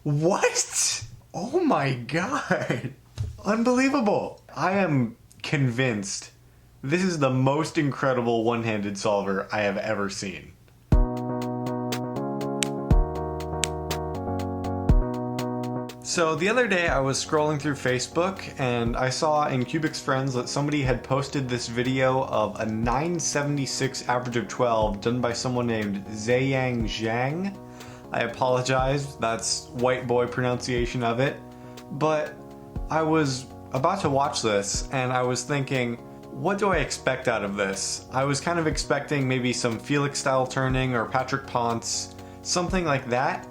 What? Oh my god. Unbelievable. I am convinced this is the most incredible one-handed solver I have ever seen. So the other day I was scrolling through Facebook and I saw in Cubic's Friends that somebody had posted this video of a 976 average of 12 done by someone named Ziyang Zhang. I apologize, that's white boy pronunciation of it. But I was about to watch this and I was thinking, what do I expect out of this? I was kind of expecting maybe some Felix style turning or Patrick Ponce, something like that.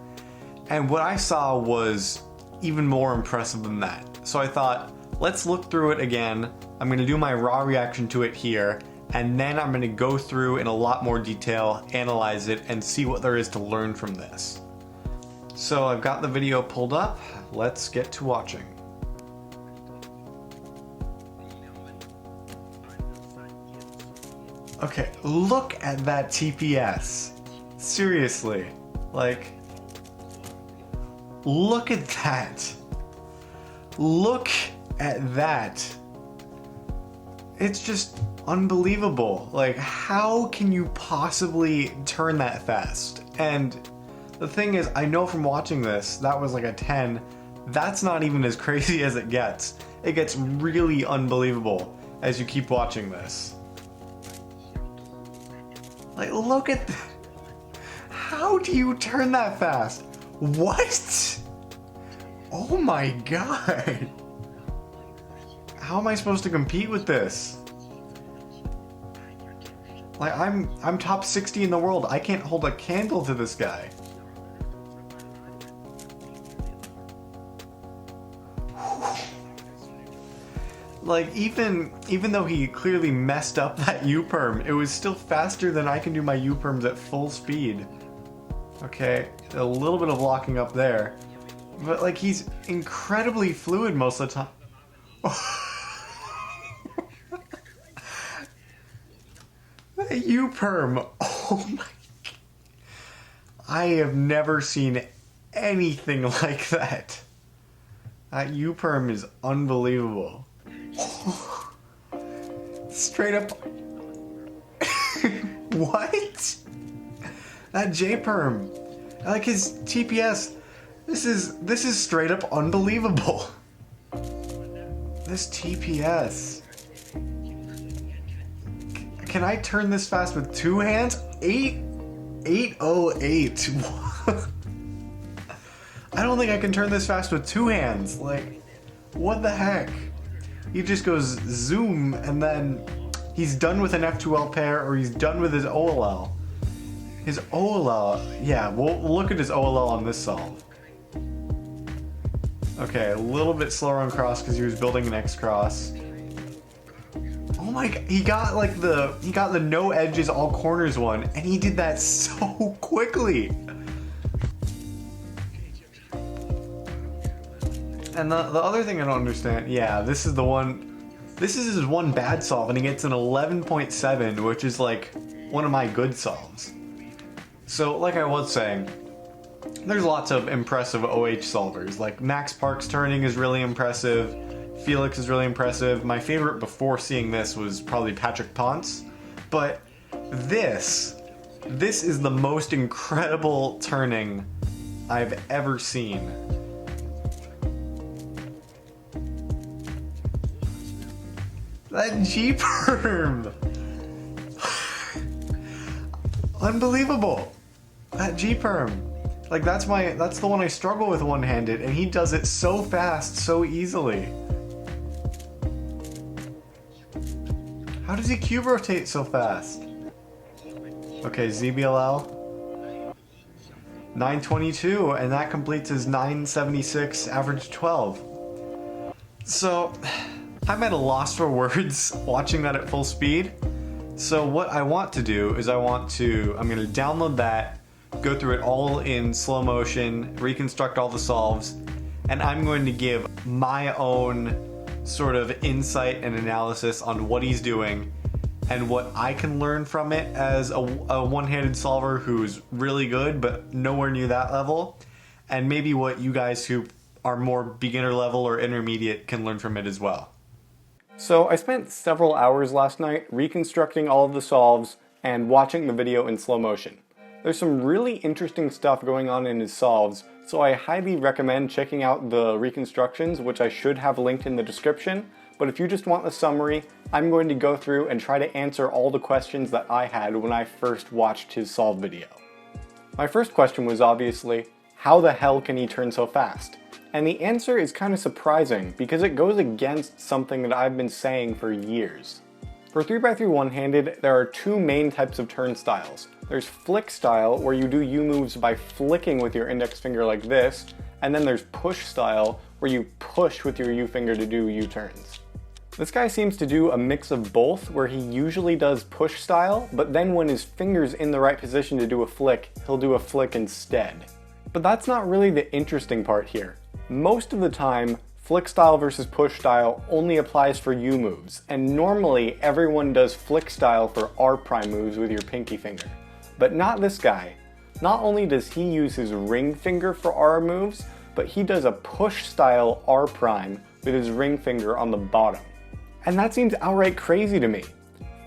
And what I saw was even more impressive than that. So I thought, let's look through it again. I'm going to do my raw reaction to it here, and then I'm going to go through in a lot more detail, analyze it, and see what there is to learn from this. So I've got the video pulled up. Let's get to watching. Okay, look at that TPS. Seriously, like, look at that. Look at that. It's just unbelievable. Like, how can you possibly turn that fast? And the thing is, I know from watching this, that was like a 10. That's not even as crazy as it gets. It gets really unbelievable as you keep watching this. Like, look at that. How do you turn that fast? What? Oh my god. How am I supposed to compete with this? Like, I'm top 60 in the world. I can't hold a candle to this guy. Like, even though he clearly messed up that U-perm, it was still faster than I can do my U-perms at full speed. Okay, a little bit of locking up there. But, like, he's incredibly fluid most of the time. That U-perm. Oh my. I have never seen anything like that. That U-perm is unbelievable. Straight up. What? That J-perm. Like his TPS. This is straight up unbelievable. This TPS. Can I turn this fast with two hands? 808. I don't think I can turn this fast with two hands. Like, what the heck? He just goes zoom and then he's done with an F2L pair or he's done with his OLL. His OLL, yeah, we'll look at his OLL on this solve. Okay, a little bit slower on cross because he was building an X cross. Oh my god, he got the no edges all corners one and he did that so quickly. And the other thing I don't understand, yeah, this is his one bad solve and he gets an 11.7, which is like one of my good solves. So like I was saying, there's lots of impressive OH solvers. Like Max Park's turning is really impressive. Felix is really impressive. My favorite before seeing this was probably Patrick Ponce. But this is the most incredible turning I've ever seen. That G-perm! Unbelievable! That G-perm. Like, that's the one I struggle with one-handed, and he does it so fast, so easily. How does he cube rotate so fast? Okay, ZBLL. 922, and that completes his 976 average 12. So, I'm at a loss for words watching that at full speed. So what I want to do is I'm going to download that, go through it all in slow motion, reconstruct all the solves, and I'm going to give my own sort of insight and analysis on what he's doing, and what I can learn from it as a one-handed solver who's really good but nowhere near that level, and maybe what you guys who are more beginner level or intermediate can learn from it as well. So I spent several hours last night reconstructing all of the solves and watching the video in slow motion. There's some really interesting stuff going on in his solves, so I highly recommend checking out the reconstructions, which I should have linked in the description. But if you just want the summary, I'm going to go through and try to answer all the questions that I had when I first watched his solve video. My first question was obviously, how the hell can he turn so fast? And the answer is kind of surprising because it goes against something that I've been saying for years. For 3x3 one-handed, there are two main types of turn styles. There's flick style, where you do U-moves by flicking with your index finger like this, and then there's push style, where you push with your U-finger to do U-turns. This guy seems to do a mix of both, where he usually does push style, but then when his finger's in the right position to do a flick, he'll do a flick instead. But that's not really the interesting part here. Most of the time, flick style versus push style only applies for U moves, and normally everyone does flick style for R prime moves with your pinky finger. But not this guy. Not only does he use his ring finger for R moves, but he does a push style R prime with his ring finger on the bottom. And that seems outright crazy to me.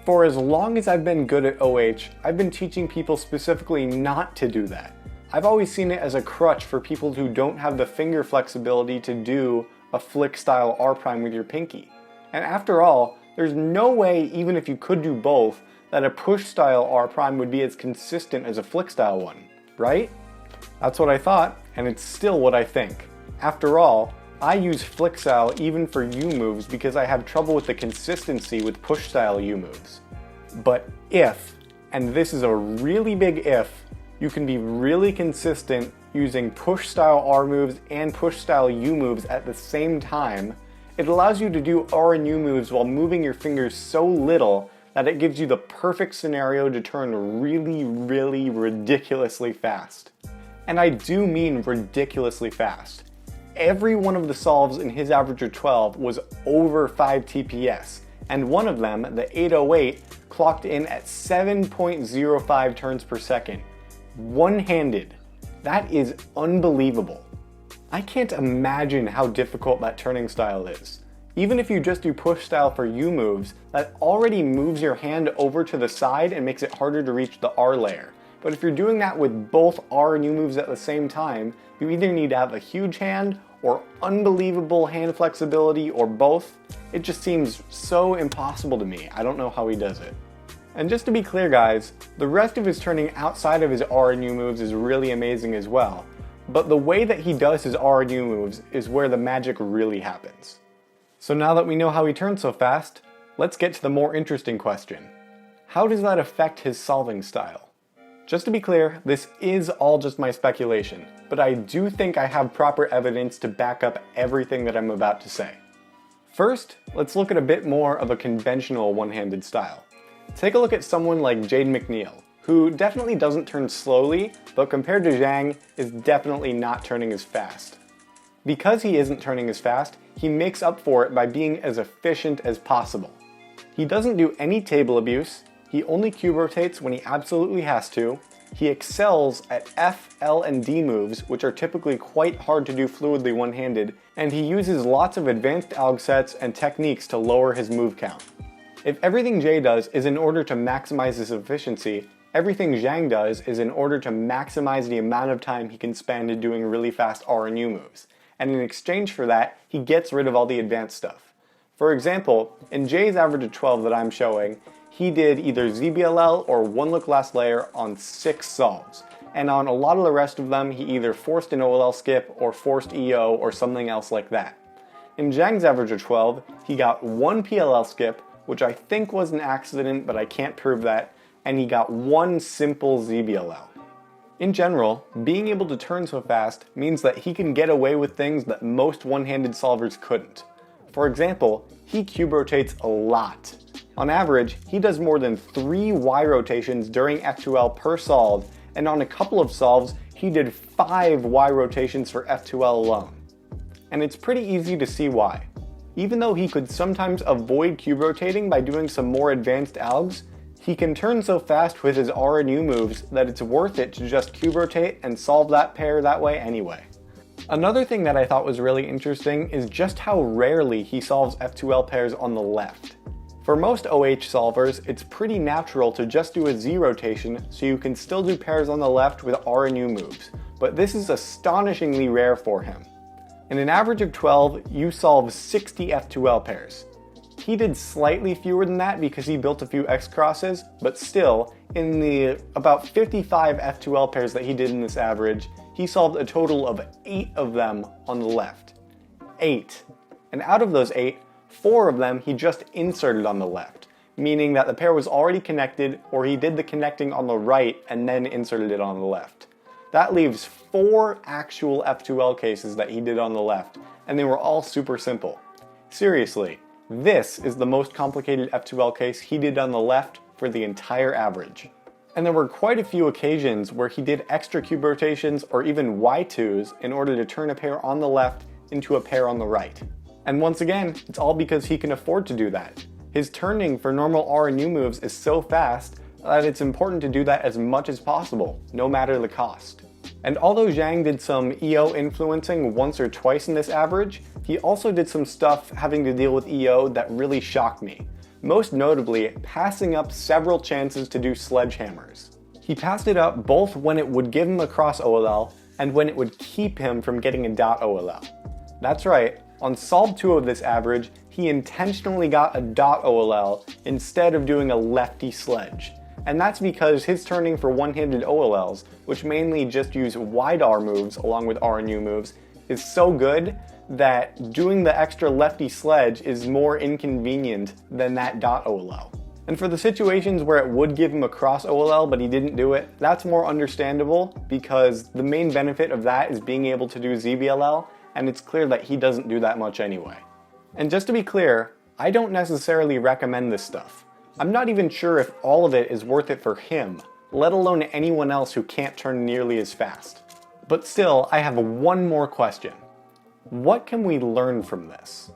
For as long as I've been good at OH, I've been teaching people specifically not to do that. I've always seen it as a crutch for people who don't have the finger flexibility to do a flick style R prime with your pinky. And after all, there's no way, even if you could do both, that a push style R prime would be as consistent as a flick style one, right? That's what I thought, and it's still what I think. After all, I use flick style even for U moves because I have trouble with the consistency with push style U moves. But if, and this is a really big if, you can be really consistent using push style R moves and push style U moves at the same time, it allows you to do R and U moves while moving your fingers so little that it gives you the perfect scenario to turn really, really ridiculously fast. And I do mean ridiculously fast. Every one of the solves in his average of 12 was over 5 TPS, and one of them, the 808, clocked in at 7.05 turns per second. One-handed. That is unbelievable. I can't imagine how difficult that turning style is. Even if you just do push style for U moves, that already moves your hand over to the side and makes it harder to reach the R layer. But if you're doing that with both R and U moves at the same time, you either need to have a huge hand or unbelievable hand flexibility or both. It just seems so impossible to me. I don't know how he does it. And just to be clear guys, the rest of his turning outside of his R and U moves is really amazing as well. But the way that he does his R and U moves is where the magic really happens. So now that we know how he turns so fast, let's get to the more interesting question. How does that affect his solving style? Just to be clear, this is all just my speculation, but I do think I have proper evidence to back up everything that I'm about to say. First, let's look at a bit more of a conventional one-handed style. Take a look at someone like Jade McNeil, who definitely doesn't turn slowly, but compared to Zhang, is definitely not turning as fast. Because he isn't turning as fast, he makes up for it by being as efficient as possible. He doesn't do any table abuse, he only cube rotates when he absolutely has to, he excels at F, L, and D moves, which are typically quite hard to do fluidly one-handed, and he uses lots of advanced alg sets and techniques to lower his move count. If everything Jay does is in order to maximize his efficiency, everything Zhang does is in order to maximize the amount of time he can spend in doing really fast R and U moves. And in exchange for that, he gets rid of all the advanced stuff. For example, in Jay's average of 12 that I'm showing, he did either ZBLL or one look last layer on 6 solves. And on a lot of the rest of them, he either forced an OLL skip or forced EO or something else like that. In Zhang's average of 12, he got 1 PLL skip, which I think was an accident, but I can't prove that, and he got 1 simple ZBLL. In general, being able to turn so fast means that he can get away with things that most one-handed solvers couldn't. For example, he cube rotates a lot. On average, he does more than 3 Y rotations during F2L per solve, and on a couple of solves, he did 5 Y rotations for F2L alone. And it's pretty easy to see why. even though he could sometimes avoid cube rotating by doing some more advanced algs, he can turn so fast with his R and U moves that it's worth it to just cube rotate and solve that pair that way anyway. Another thing that I thought was really interesting is just how rarely he solves F2L pairs on the left. For most OH solvers, it's pretty natural to just do a Z rotation so you can still do pairs on the left with R and U moves, but this is astonishingly rare for him. In an average of 12, you solve 60 F2L pairs. He did slightly fewer than that because he built a few X crosses, but still, in the about 55 F2L pairs that he did in this average, he solved a total of 8 of them on the left. 8. And out of those 8, 4 of them he just inserted on the left, meaning that the pair was already connected, or he did the connecting on the right and then inserted it on the left. That leaves 4 actual F2L cases that he did on the left, and they were all super simple. Seriously, this is the most complicated F2L case he did on the left for the entire average. And there were quite a few occasions where he did extra cube rotations or even Y2s in order to turn a pair on the left into a pair on the right. And once again, it's all because he can afford to do that. His turning for normal R and U moves is so fast that it's important to do that as much as possible, no matter the cost. And although Zhang did some EO influencing once or twice in this average, he also did some stuff having to deal with EO that really shocked me. Most notably, passing up several chances to do sledgehammers. He passed it up both when it would give him a cross OLL and when it would keep him from getting a dot OLL. That's right, on solve 2 of this average, he intentionally got a dot OLL instead of doing a lefty sledge. And that's because his turning for one-handed OLLs, which mainly just use wide R moves along with R and U moves, is so good that doing the extra lefty sledge is more inconvenient than that dot OLL. And for the situations where it would give him a cross OLL but he didn't do it, that's more understandable because the main benefit of that is being able to do ZBLL, and it's clear that he doesn't do that much anyway. And just to be clear, I don't necessarily recommend this stuff. I'm not even sure if all of it is worth it for him, let alone anyone else who can't turn nearly as fast. But still, I have one more question. What can we learn from this?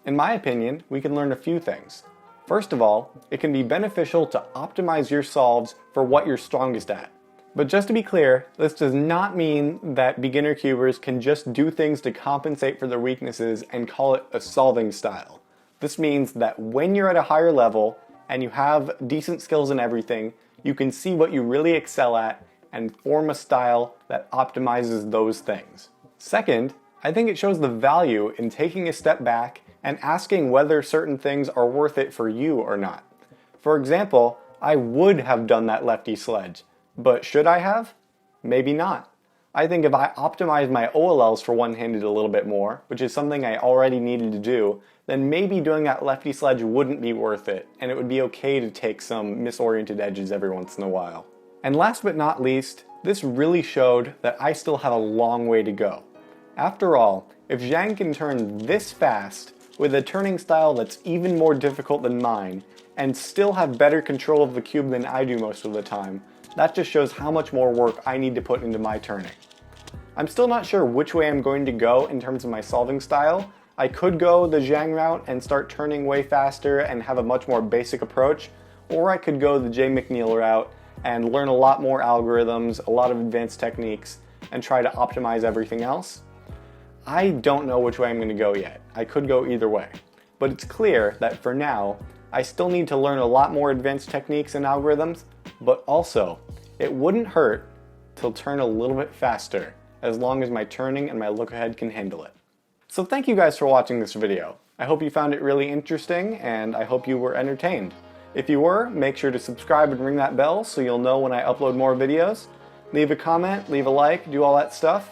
In my opinion, we can learn a few things. First of all, it can be beneficial to optimize your solves for what you're strongest at. But just to be clear, this does not mean that beginner cubers can just do things to compensate for their weaknesses and call it a solving style. This means that when you're at a higher level, and you have decent skills in everything, you can see what you really excel at and form a style that optimizes those things. Second, I think it shows the value in taking a step back and asking whether certain things are worth it for you or not. For example, I would have done that lefty sledge, but should I have? Maybe not. I think if I optimized my OLLs for one-handed a little bit more, which is something I already needed to do, then maybe doing that lefty sledge wouldn't be worth it, and it would be okay to take some misoriented edges every once in a while. And last but not least, this really showed that I still have a long way to go. After all, if Zhang can turn this fast with a turning style that's even more difficult than mine, and still have better control of the cube than I do most of the time, that just shows how much more work I need to put into my turning. I'm still not sure which way I'm going to go in terms of my solving style. I could go the Zhang route and start turning way faster and have a much more basic approach, or I could go the Jay McNeil route and learn a lot more algorithms, a lot of advanced techniques, and try to optimize everything else. I don't know which way I'm going to go yet. I could go either way. But it's clear that for now, I still need to learn a lot more advanced techniques and algorithms, but also, it wouldn't hurt to turn a little bit faster, as long as my turning and my look ahead can handle it. So thank you guys for watching this video. I hope you found it really interesting, and I hope you were entertained. If you were, make sure to subscribe and ring that bell so you'll know when I upload more videos. Leave a comment, leave a like, do all that stuff.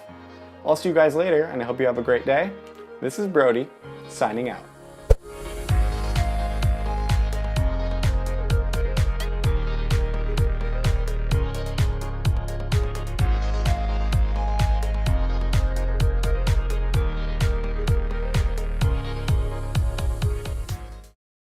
I'll see you guys later, and I hope you have a great day. This is Brody, signing out.